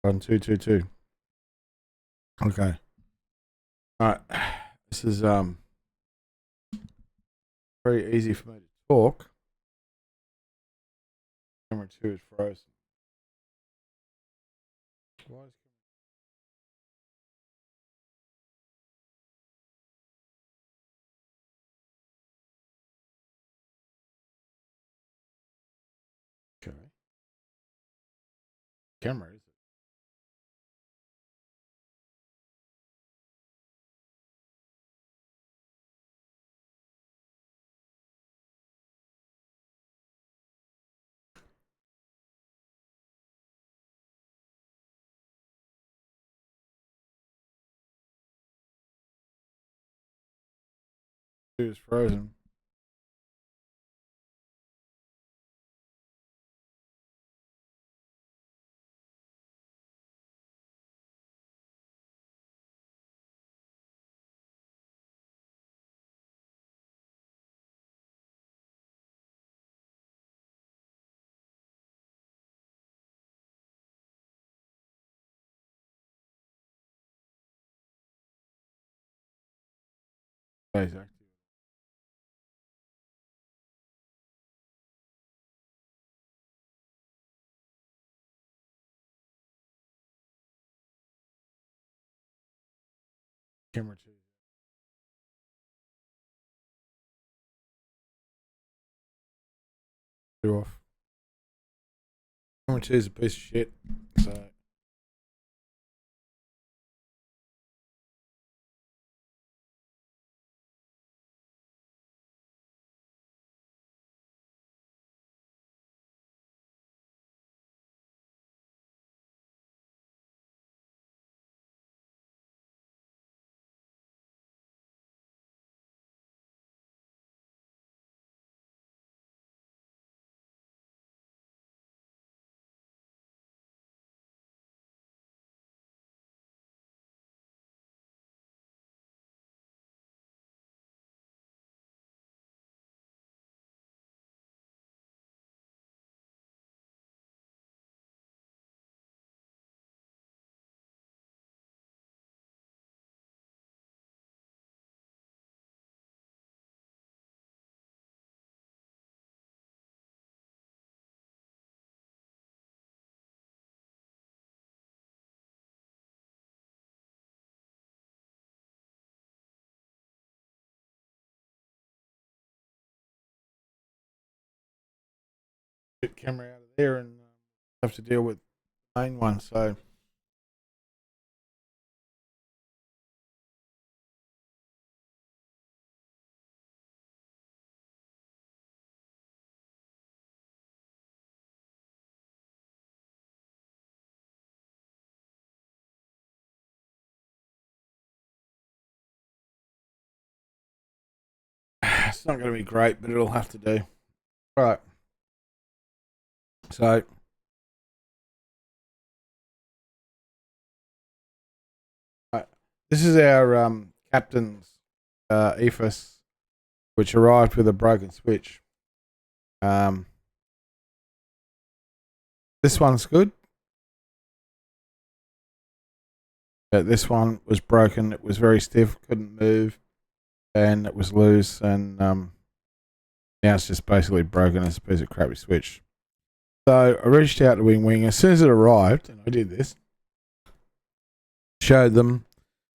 On 222. Okay. All right. This is very easy for me to talk. Camera 2 is frozen. Why is okay. Camera is it? Two is frozen. Stays active. Camera 2 off. Camera 2 is a piece of shit. So get camera out of there and have to deal with the main one. So it's not going to be great, but it'll have to do. Right. So right. This is our captain's EFIS, which arrived with a broken switch. Um, this one's good. But this one was broken. It was very stiff, couldn't move, and it was loose. And now it's just basically broken as a piece of crappy switch. So I reached out to WinWing as soon as it arrived, and I did this. Showed them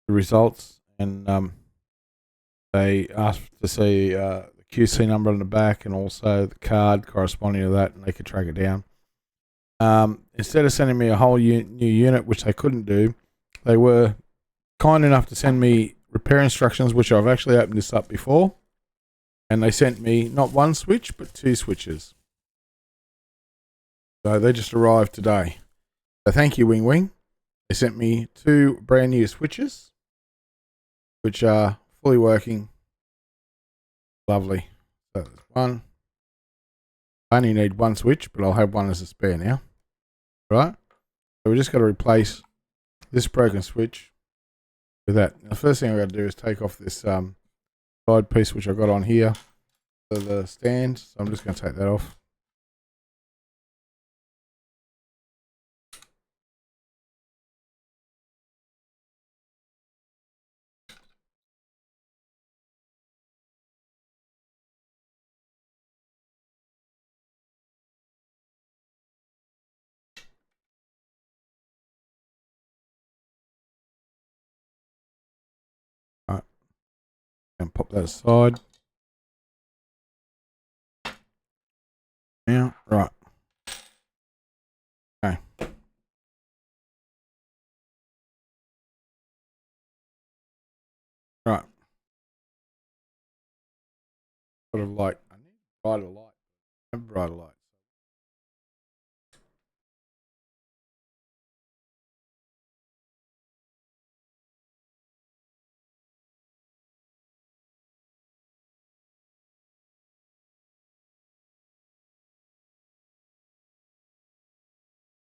the results, and they asked to see the QC number on the back and also the card corresponding to that, and they could track it down. Instead of sending me a whole new unit, which they couldn't do, they were kind enough to send me repair instructions, which I've actually opened this up before. And they sent me not one switch, but 2 switches. So they just arrived today. So thank you, WinWing. They sent me 2 brand new switches, which are fully working. Lovely. So there's one. I only need 1 switch, but I'll have 1 as a spare now. Right? So we just got to replace this broken switch with that. Now, the first thing I've got to do is take off this side piece which I got on here for the stand. So I'm just going to take that off. And pop that aside. Now, right. Okay. Right. Sort of like, I need brighter light. I have brighter light.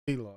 Key light.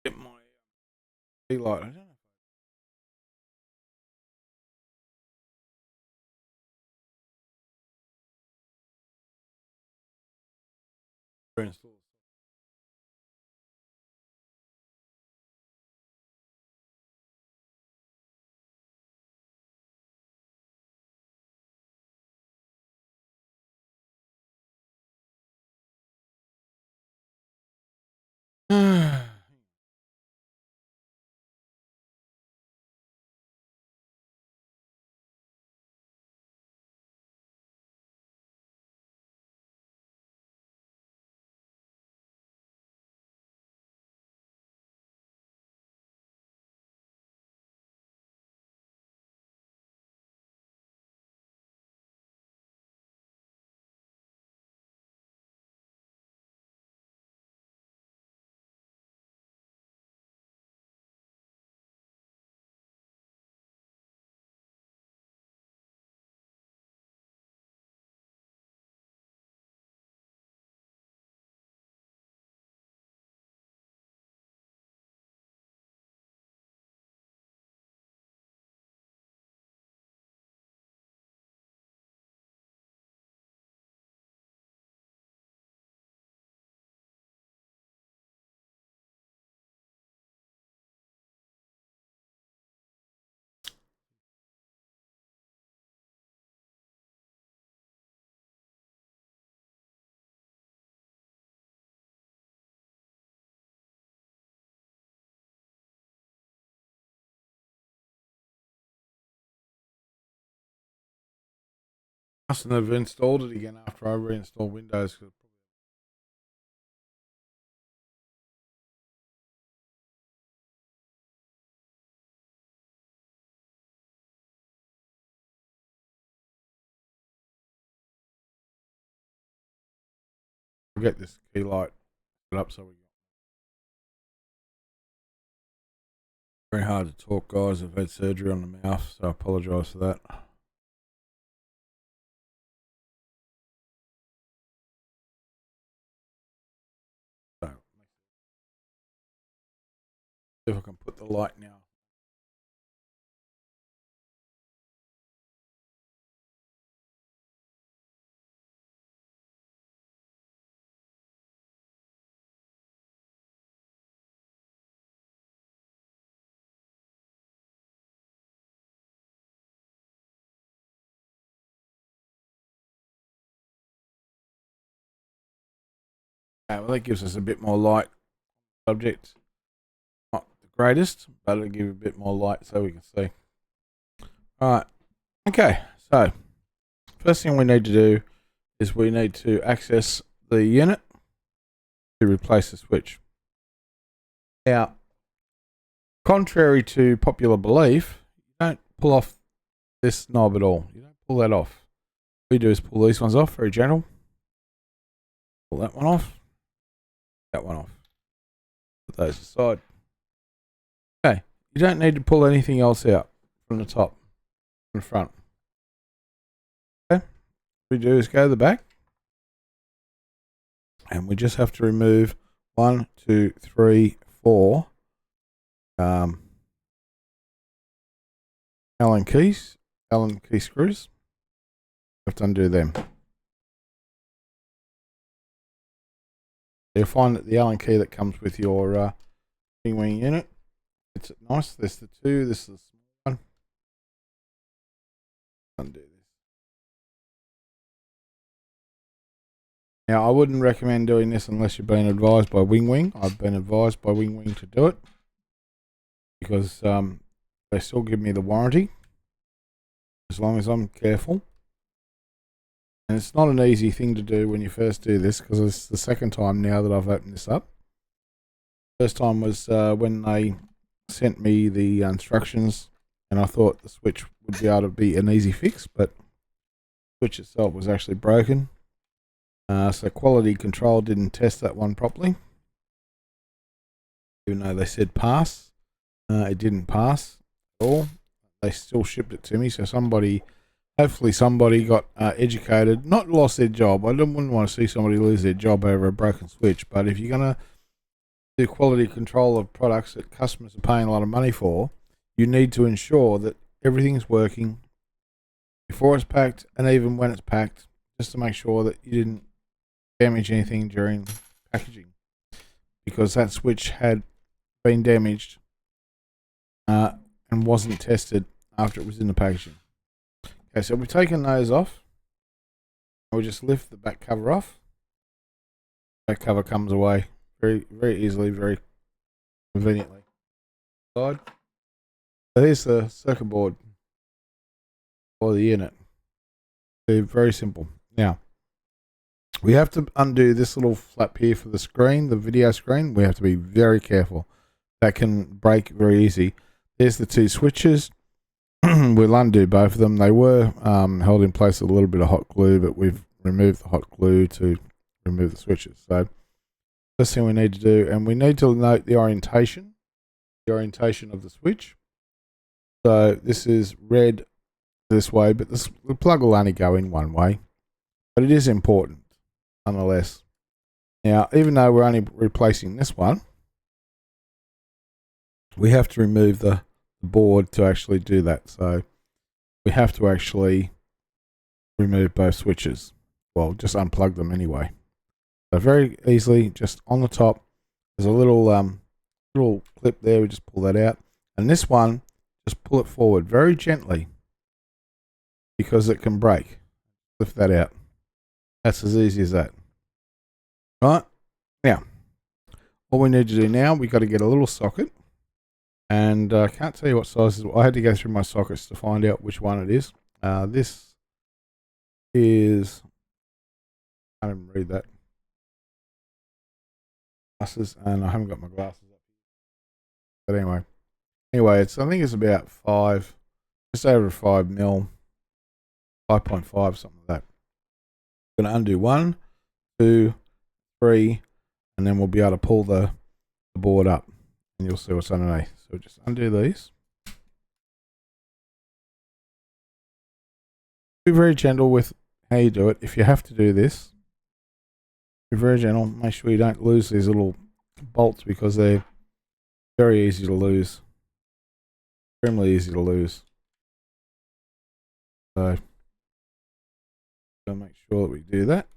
Get my key light. I don't know. Install. Mustn't have installed it again after I reinstalled Windows. We'll get this key light set up so we go. Very hard to talk, guys. I've had surgery on the mouth, so I apologise for that. So, see if I can put the light now. Okay, well, that gives us a bit more light. Subject, not the greatest, but it'll give a bit more light so we can see. All right. Okay. So, first thing we need to do is we need to access the unit to replace the switch. Now, contrary to popular belief, you don't pull off this knob at all. You don't pull that off. What we do is pull these ones off, very gentle. Pull that one off. That one off. Put those aside. Okay, you don't need to pull anything else out from the top, from the front. Okay, what we do is go to the back, and we just have to remove 1, 2, 3, 4 Allen key screws. We have to undo them. You'll find that the Allen key that comes with your WinWing unit, it's nice. There's the 2. This is the small one. Undo this. Now, I wouldn't recommend doing this unless you've been advised by WinWing. I've been advised by WinWing to do it because they still give me the warranty as long as I'm careful. And it's not an easy thing to do when you first do this because it's the second time now that I've opened this up. First time was when they sent me the instructions, and I thought the switch would be able to be an easy fix, but the switch itself was actually broken. So quality control didn't test that one properly. Even though they said pass, it didn't pass at all. They still shipped it to me, so hopefully somebody got educated, not lost their job. I wouldn't want to see somebody lose their job over a broken switch, but if you're going to do quality control of products that customers are paying a lot of money for, you need to ensure that everything's working before it's packed and even when it's packed, just to make sure that you didn't damage anything during packaging, because that switch had been damaged and wasn't tested after it was in the packaging. Okay, so we've taken those off. We'll just lift the back cover off. Back cover comes away very, very easily, very conveniently. So here's the circuit board for the unit. Very simple. Now, we have to undo this little flap here for the screen, the video screen. We have to be very careful. That can break very easy. There's the 2 switches. We'll undo both of them. They were held in place with a little bit of hot glue, but we've removed the hot glue to remove the switches. So first thing we need to do, and we need to note the orientation of the switch. So this is red this way, but the plug will only go in one way. But it is important nonetheless. Now, even though we're only replacing this one, we have to remove the board to actually do that. So we have to actually remove both switches. Well, just unplug them anyway. So very easily, just on the top, there's a little clip there. We just pull that out, and this one, just pull it forward very gently because it can break. Lift that out. That's as easy as that. Right now, all we need to do now, we've got to get a little socket. And I can't tell you what size it is. I had to go through my sockets to find out which one it is. This is, I can't even read that. Glasses, and I haven't got my glasses up. But anyway, I think it's about just over 5 mil, 5.5, something like that. I'm going to undo 1, 2, 3, and then we'll be able to pull the board up, and you'll see what's underneath. So just undo these. Be very gentle with how you do it. If you have to do this, be very gentle. Make sure you don't lose these little bolts because they're very easy to lose. Extremely easy to lose. So, make sure that we do that.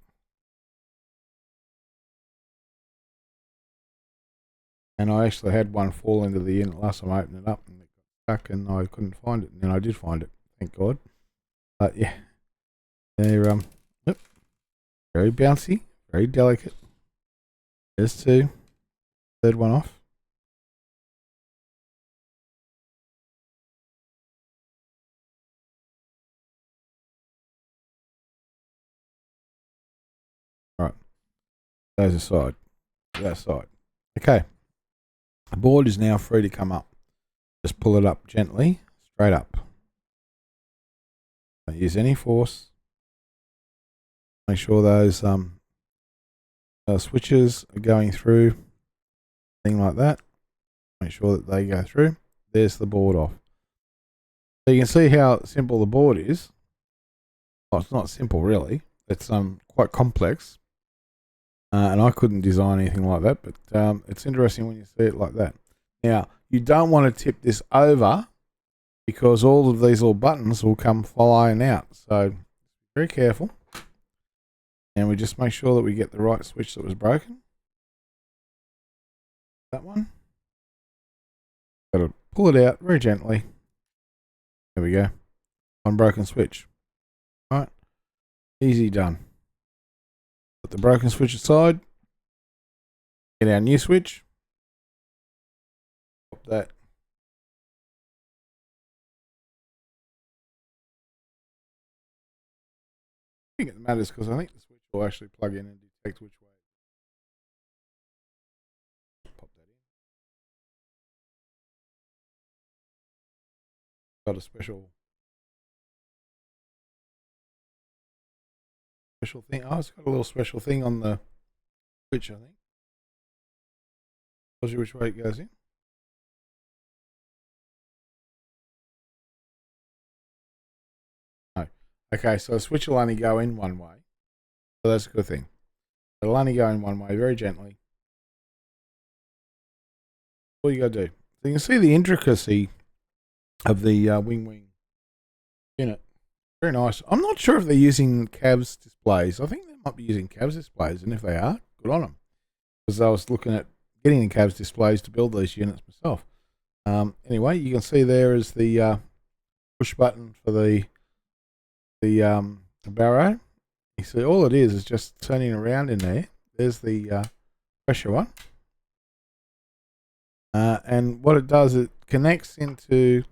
And I actually had one fall into the unit last time I opened it up and it got stuck and I couldn't find it. And then I did find it, thank God. But yeah, they're very bouncy, very delicate. There's 2. Third one off. All right, those aside, that side. Okay. The board is now free to come up. Just pull it up gently, straight up. Don't use any force. Make sure those switches are going through, thing like that. Make sure that they go through. There's the board off. So you can see how simple the board is. Well, it's not simple really. It's quite complex. And I couldn't design anything like that, but it's interesting when you see it like that. Now, you don't want to tip this over because all of these little buttons will come flying out. So, very careful. And we just make sure that we get the right switch that was broken. That one. Got to pull it out very gently. There we go. Unbroken switch. All right. Easy done. Put the broken switch aside. Get our new switch. Pop that. I think it matters because I think the switch will actually plug in and detect which way. Pop that in. Got a special thing. Oh, it's got a little special thing on the switch, I think. Tells you which way it goes in. No. Okay, so the switch will only go in one way. So that's a good thing. It'll only go in one way, very gently. All you got to do. So you can see the intricacy of the WinWing unit. Very nice. I'm not sure if they're using CABS displays. I think they might be using CABS displays, and if they are, good on them. Because I was looking at getting the CABS displays to build these units myself. Anyway, you can see there is the push button for the barrow. You see, all it is just turning around in there. There's the pressure one. And what it does, it connects into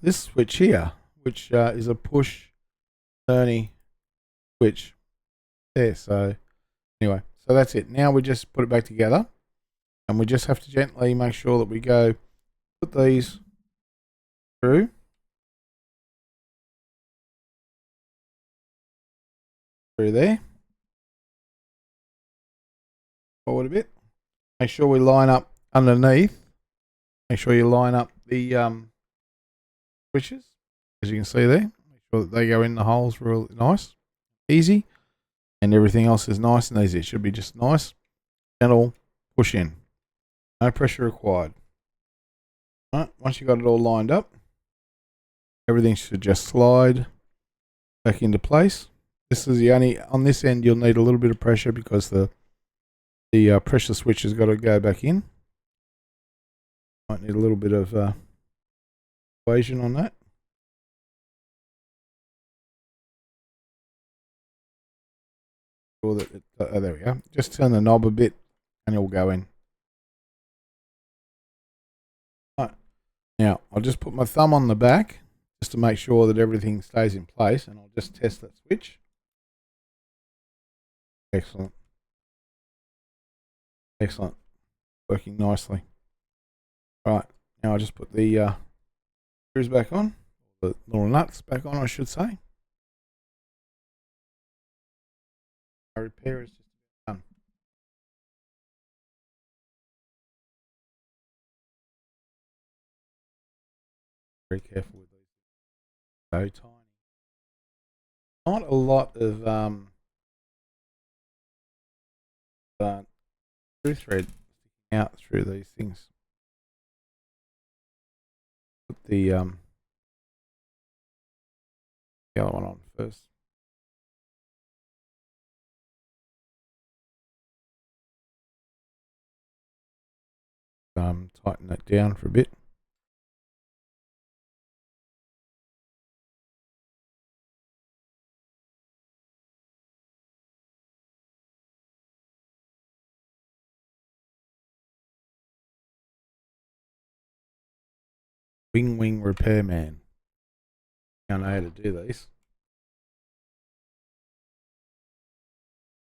this switch here, which is a push turny switch there. So anyway, so that's it. Now we just put it back together, and we just have to gently make sure that we go put these through. Through there. Forward a bit. Make sure we line up underneath. Make sure you line up the switches, as you can see there. Make sure that they go in the holes real nice, easy, and everything else is nice and easy. It should be just nice, gentle push in. No pressure required. All right, once you got it all lined up, everything should just slide back into place. This is the only, on this end you'll need a little bit of pressure because the pressure switch has got to go back in. Might need a little bit of equation on that. Sure that it, there we go. Just turn the knob a bit and it'll go in. Right. Now I'll just put my thumb on the back just to make sure that everything stays in place, and I'll just test that switch. Excellent. Excellent. Working nicely. Right, now I'll just put the screws back on, the little nuts back on, I should say. Our repair is just done. Very careful with these. So tiny. Not a lot of screw thread sticking out through these things. Put the other one on first. Tighten that down for a bit. WinWing repairman. I know how to do these.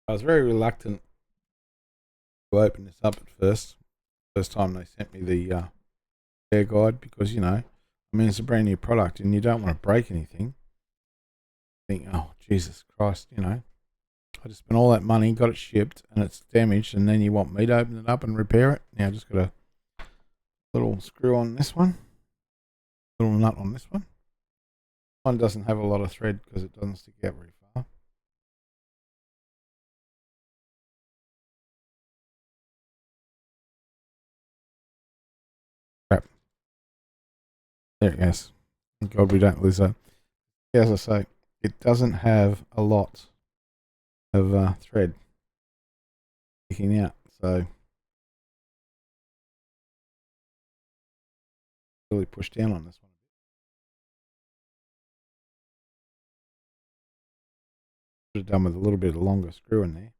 I was very reluctant to open this up at first. First time they sent me the repair guide, because, you know, I mean, it's a brand new product and you don't want to break anything. Think, oh Jesus Christ, you know. I just spent all that money, got it shipped, and it's damaged, and then you want me to open it up and repair it. Now I just got a little screw on this one, little nut on this one. One doesn't have a lot of thread because it doesn't stick out very far. Crap. There it goes. Thank God we don't lose that. As I say, it doesn't have a lot of thread sticking out, so really push down on this one. Should have done with a little bit of longer screw in there.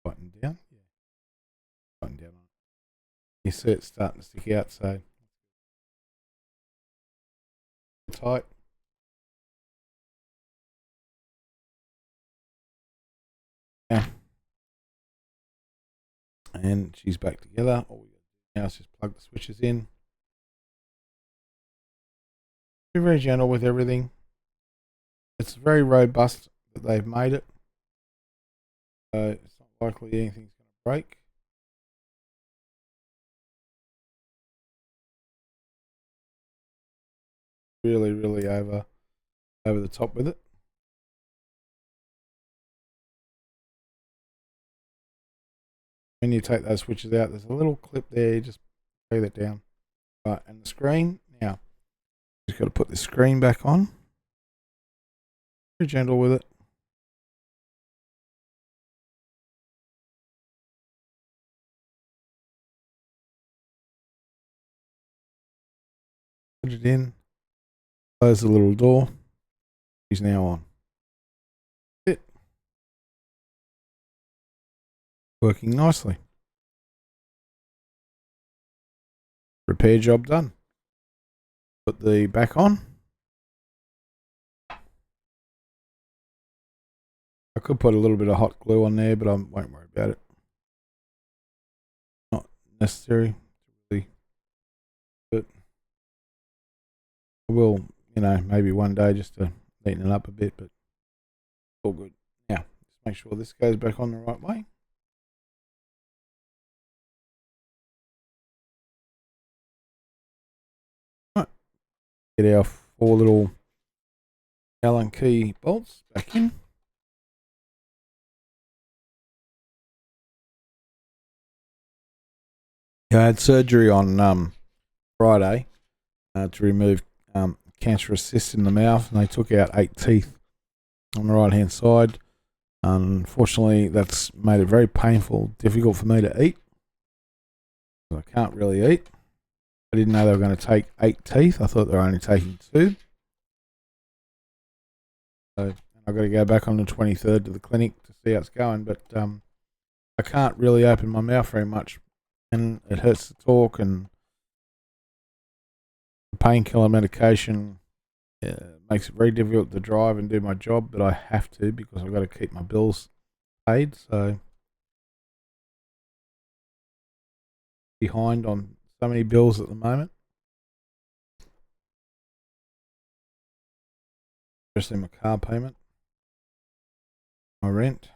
Button down, yeah. Button down on it. You see it's starting to stick out, so tight. Yeah. And she's back together. All we got to do now is just plug the switches in. Be very gentle with everything. It's very robust that they've made it, so it's not likely anything's going to break. Really over the top with it. When you take those switches out, there's a little clip there. You just put that down. Right, and the screen now. Just got to put the screen back on. Very gentle with it. Put it in. Close the little door. He's now on. It working nicely. Repair job done. Put the back on. I could put a little bit of hot glue on there, but I won't worry about it. Not necessary, really. But I will, maybe one day just to neaten it up a bit, but all good. Now, just make sure this goes back on the right way. Right. Get our 4 little Allen key bolts back in. I had surgery on Friday to remove cancerous cysts in the mouth, and they took out 8 teeth on the right hand side. Unfortunately, that's made it very painful, difficult for me to eat. I can't really eat. I didn't know they were going to take 8 teeth. I thought they were only taking 2. So I've got to go back on the 23rd to the clinic to see how it's going, but I can't really open my mouth very much, and it hurts to talk, and painkiller medication makes it very difficult to drive and do my job, but I have to because I've got to keep my bills paid. So behind on so many bills at the moment, especially my car payment, my rent.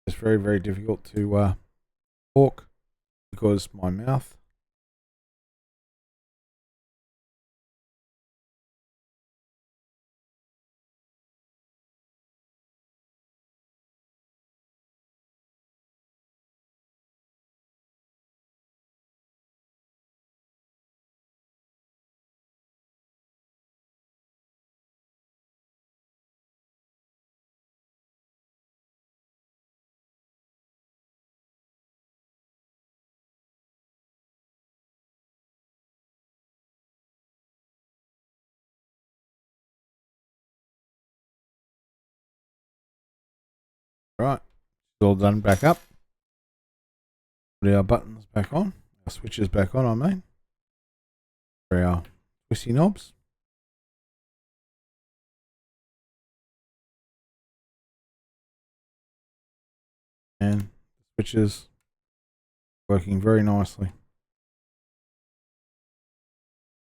It's very difficult to talk because my mouth. Right, it's all done back up. Put our buttons back on, our switches back on, I mean. For our twisty knobs. And the switches Working very nicely.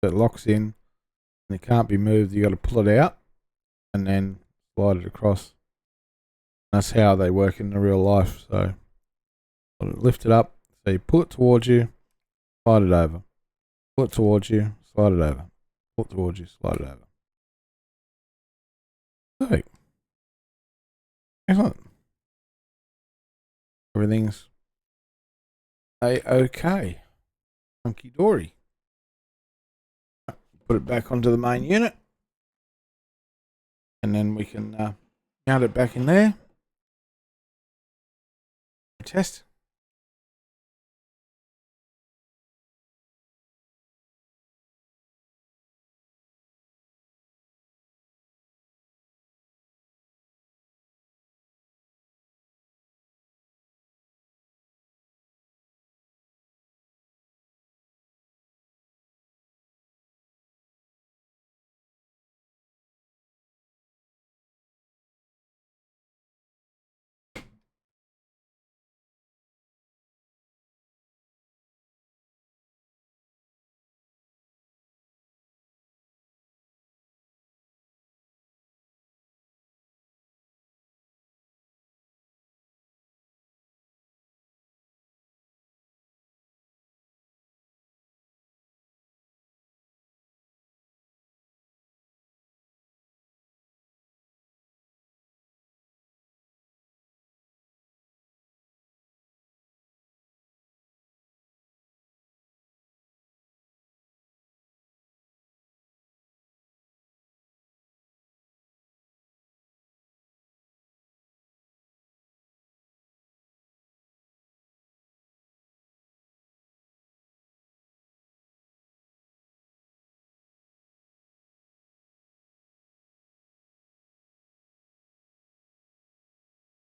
It locks in and it can't be moved. You got to pull it out and then slide it across. That's how they work in the real life. So lift it up. So you pull it towards you, slide it over. Pull it towards you, slide it over. Pull it towards you, slide it over. Perfect. Excellent. Everything's a-okay. Hunky dory. Put it back onto the main unit. And then we can mount it back in there. Test.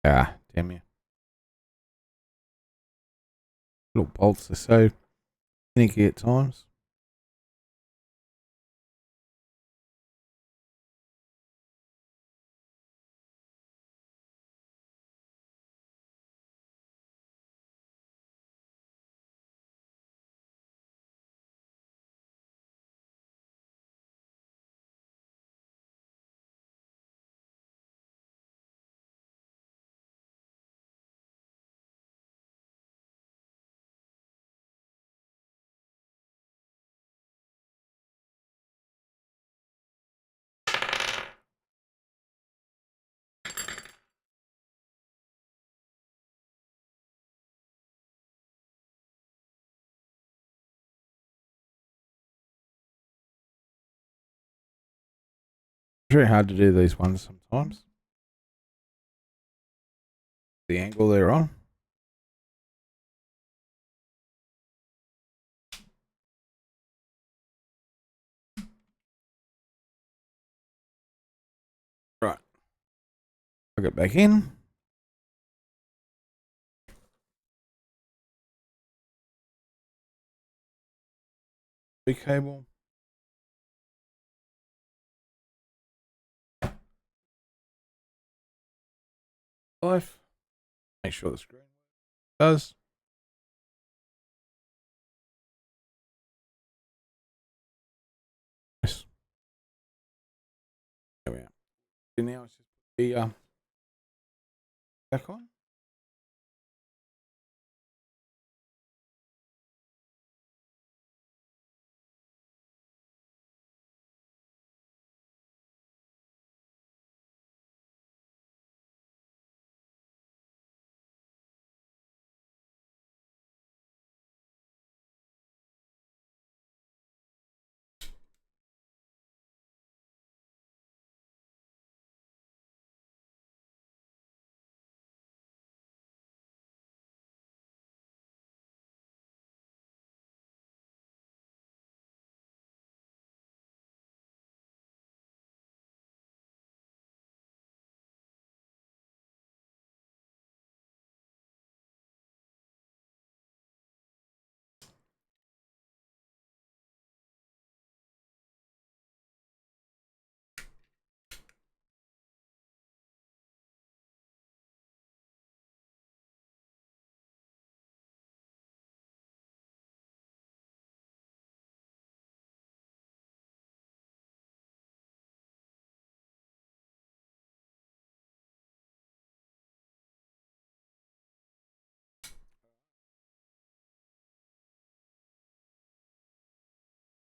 Ah, damn you. Little bolts are so finicky at times. It's very hard to do these ones sometimes. The angle they're on. Right. Plug it back in. Big cable. Life. Make sure the screen does. Yes. There we are. And now it's just put the back on.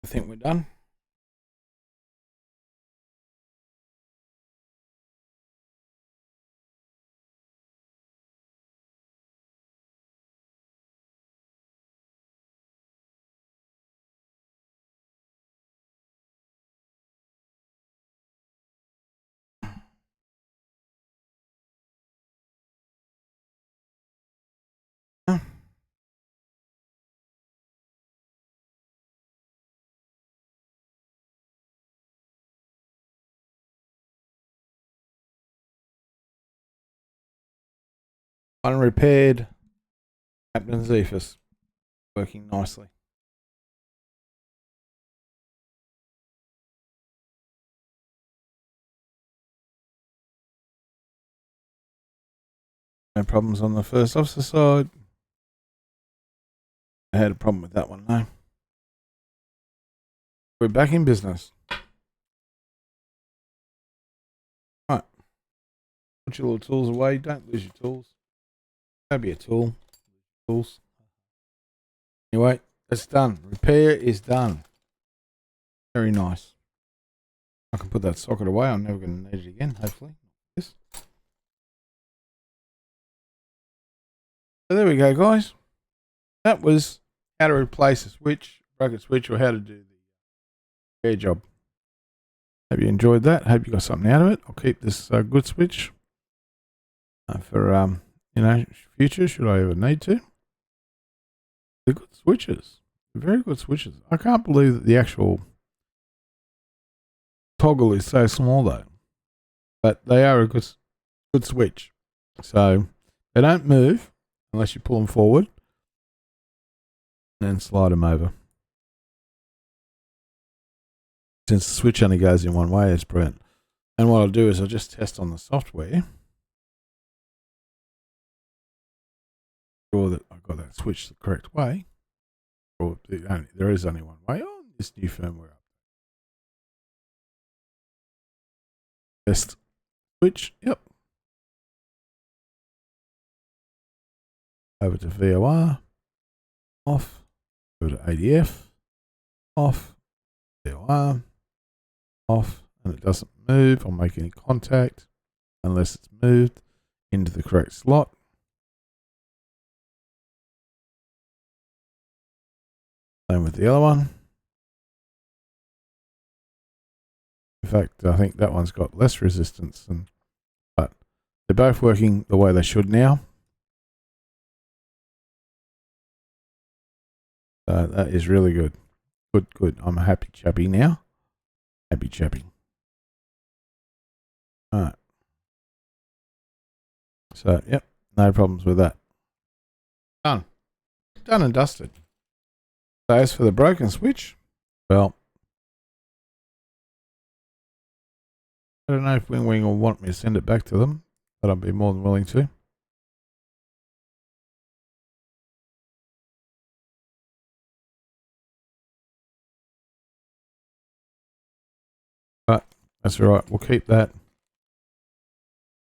I think we're done. Unrepaired Captain's EFIS working nicely. No problems on the first officer side. I had a problem with that one, no. We're back in business. Right. Put your little tools away. Don't lose your tools. Don't be a tool. Tools. Anyway, it's done. Repair is done. Very nice. I can put that socket away. I'm never going to need it again, hopefully. Yes. So there we go, guys. That was how to replace a switch, bracket switch, or how to do the repair job. Hope you enjoyed that. Hope you got something out of it. I'll keep this good switch for future should I ever need to. They're good switches. Very good switches. I can't believe that the actual toggle is so small though, but they are a good switch. So they don't move unless you pull them forward and then slide them over. Since the switch only goes in one way, it's brilliant. And what I'll do is I'll just test on the software. Sure that I got that switch the correct way. Or there is only one way on this new firmware. Test switch. Yep. Over to VOR. Off. Go to ADF. Off. VOR. Off. And it doesn't move or make any contact unless it's moved into the correct slot. Same with the other one. In fact, I think that one's got less resistance, but they're both working the way they should now. So that is really good. Good. I'm a happy chappy now. Happy chappy. All right. So, yep, no problems with that. Done and dusted. So as for the broken switch, well, I don't know if WinWing will want me to send it back to them, but I'll be more than willing to. But that's all right. We'll keep that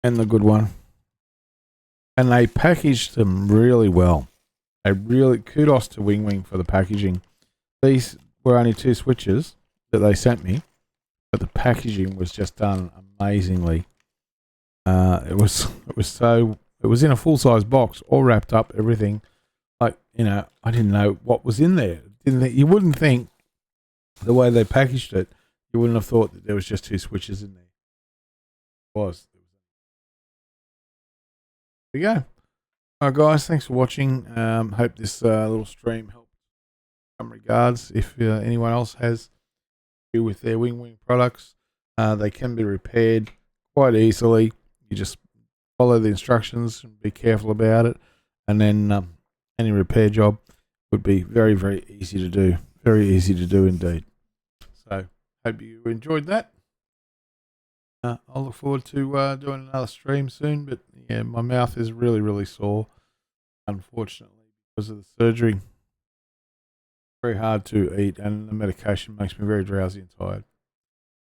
and the good one. And they packaged them really well. Kudos to WinWing for the packaging. These were only 2 switches that they sent me, but the packaging was just done amazingly. It was in a full size box, all wrapped up, everything. Like, I didn't know what was in there. You wouldn't think the way they packaged it, you wouldn't have thought that there was just 2 switches in there. It was. There we go. All right, guys, thanks for watching. Hope this little stream helped. Some regards. If anyone else has to do with their WinWing products, they can be repaired quite easily. You just follow the instructions and be careful about it, and then any repair job would be very, very easy to do. Very easy to do indeed. So, hope you enjoyed that. I'll look forward to doing another stream soon, but yeah, my mouth is really, really sore, unfortunately, because of the surgery. Very hard to eat, and the medication makes me very drowsy and tired.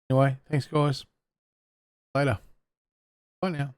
Anyway, thanks guys. Later. Bye now.